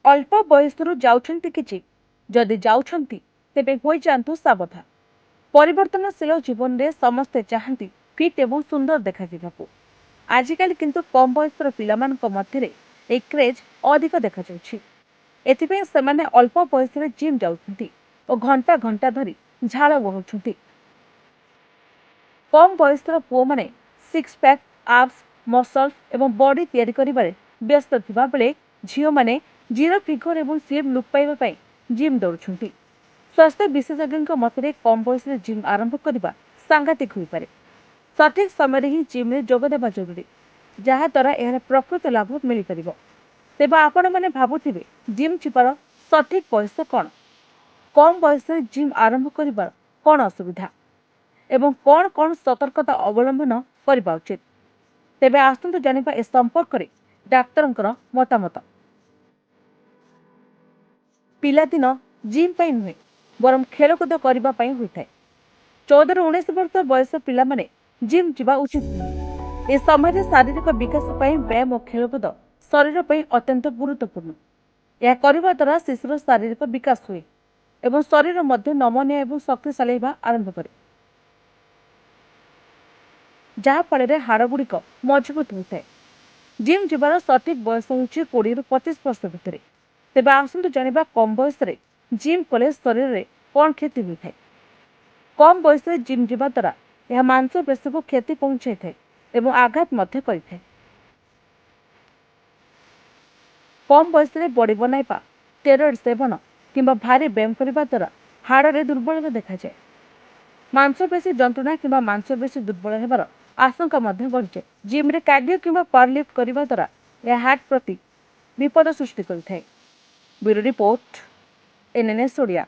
अल्प बयसरू जाउछन्ति किछि जदि जाउछन्ति तेबे होई जान्तु सावधान। परिवर्तनशील जीवन रे समस्ते चाहन्ति फिट एवं सुंदर देखा जिबाकू। आजिकाली किंतु कम बयसर पिलामानक मध्यरे ए क्रेज अधिक देखा जाउछि। एथिପାଇଁ ସେମାନେ ଅଳ୍ପ ବୟସରେ ଜିମ୍ ଯାଉଛନ୍ତି ଓ ଘଣ୍ଟା ଘଣ୍ଟା ଧରି ଝାଳ ବୋହୁଛନ୍ତି। କମ୍ ବୟସର ପୁଅମାନେ ସିକ୍ସ ପ୍ୟାକ୍, ଆବ୍ସ, ମସଲ୍ସ ଏବଂ ବଡି ତିଆରି କରିବାରେ ବ୍ୟସ୍ତ ଥିବା ବେଳେ ଝିଅମାନେ ଜିରୋ ଫିଗର ଏବଂ ସ୍ଲିମ୍ ଲୁକ୍ ପାଇବା ପାଇଁ ଜିମ୍ ଦୌଡୁଛନ୍ତି। ସ୍ୱାସ୍ଥ୍ୟ ବିଶେଷଜ୍ଞଙ୍କ ମତରେ କମ୍ ବୟସରେ ଜିମ୍ ଆରମ୍ଭ କରିବା ସାଂଘାତିକ ହୋଇପାରେ। ସଠିକ ସମୟରେ ହିଁ ଜିମ୍ରେ ଯୋଗ ଦେବା ଜରୁରୀ, ଯାହାଦ୍ୱାରା ଏହାର ପ୍ରକୃତ ଲାଭ ମିଳିପାରିବ। ତେବେ ଆପଣମାନେ ଭାବୁଥିବେ ଜିମ୍ ଯିବାର ସଠିକ ବୟସ କ'ଣ? କମ୍ ବୟସରେ ଜିମ୍ ଆରମ୍ଭ କରିବାର କ'ଣ ଅସୁବିଧା ଏବଂ କ'ଣ କ'ଣ ସତର୍କତା ଅବଲମ୍ବନ କରିବା ଉଚିତ? ତେବେ ଆସନ୍ତୁ ଜାଣିବା ଏ ସମ୍ପର୍କରେ ଡାକ୍ତରଙ୍କର ମତାମତ। ପିଲାଦିନ ଜିମ୍ ପାଇଁ ନୁହେଁ, ବରଂ ଖେଳକୁଦ କରିବା ପାଇଁ ହୋଇଥାଏ। 14 ରୁ 19 ବର୍ଷ ବୟସ ପିଲାମାନେ ଜିମ୍ ଯିବା ଉଚିତ ନୁହେଁ। ଏ ସମୟରେ ଶାରୀରିକ ବିକାଶ ପାଇଁ ବ୍ୟାୟାମ ଓ ଖେଳକୁଦ ଶରୀର ପାଇଁ ଅତ୍ୟନ୍ତ ଗୁରୁତ୍ୱପୂର୍ଣ୍ଣ। ଏହା କରିବା ଦ୍ୱାରା ଶିଶୁର ଶାରୀରିକ ବିକାଶ ହୁଏ ଏବଂ ଶରୀର ମଧ୍ୟ ନମନୀୟ ଏବଂ ଶକ୍ତିଶାଳୀ ହେବା ଆରମ୍ଭ କରେ, ଯାହାଫଳରେ ହାଡ଼ଗୁଡ଼ିକ ମଜବୁତ ହୋଇଥାଏ। ଜିମ୍ ଯିବାର ସଠିକ ବୟସ ହେଉଛି 20 ରୁ 25 ବର୍ଷ ଭିତରେ। ତେବେ ଆସନ୍ତୁ ଜାଣିବା କମ୍ ବୟସରେ ଜିମ୍ କଲେ ଶରୀରରେ କ'ଣ କ୍ଷତି ହୋଇଥାଏ। କମ୍ ବୟସରେ ଜିମ୍ ଯିବା ଦ୍ୱାରା ଏହା ମାଂସପେଶୀକୁ କ୍ଷତି ପହଞ୍ଚାଇଥାଏ ଏବଂ ଆଘାତ ମଧ୍ୟ କରିଥାଏ। କମ୍ ବୟସରେ ବଡି ବନାଇବା, ଷ୍ଟେରଏଡ୍ ସେବନ କିମ୍ବା ଭାରୀ ବ୍ୟାୟାମ କରିବା ଦ୍ୱାରା ହାଡ଼ରେ ଦୁର୍ବଳତା ଦେଖାଯାଏ। ମାଂସପେଶୀ ଯନ୍ତ୍ରଣା କିମ୍ବା ମାଂସପେଶୀ ଦୁର୍ବଳ ହେବାର ଆଶଙ୍କା ମଧ୍ୟ ବଢ଼ିଯାଏ। ଜିମ୍ରେ କାର୍ଡିଓ କିମ୍ବା ପାୱାରଲିଫ୍ଟ କରିବା ଦ୍ୱାରା ଏହା ହାର୍ଟ ପ୍ରତି ବିପଦ ସୃଷ୍ଟି କରିଥାଏ। Bureau report, NNS Odia.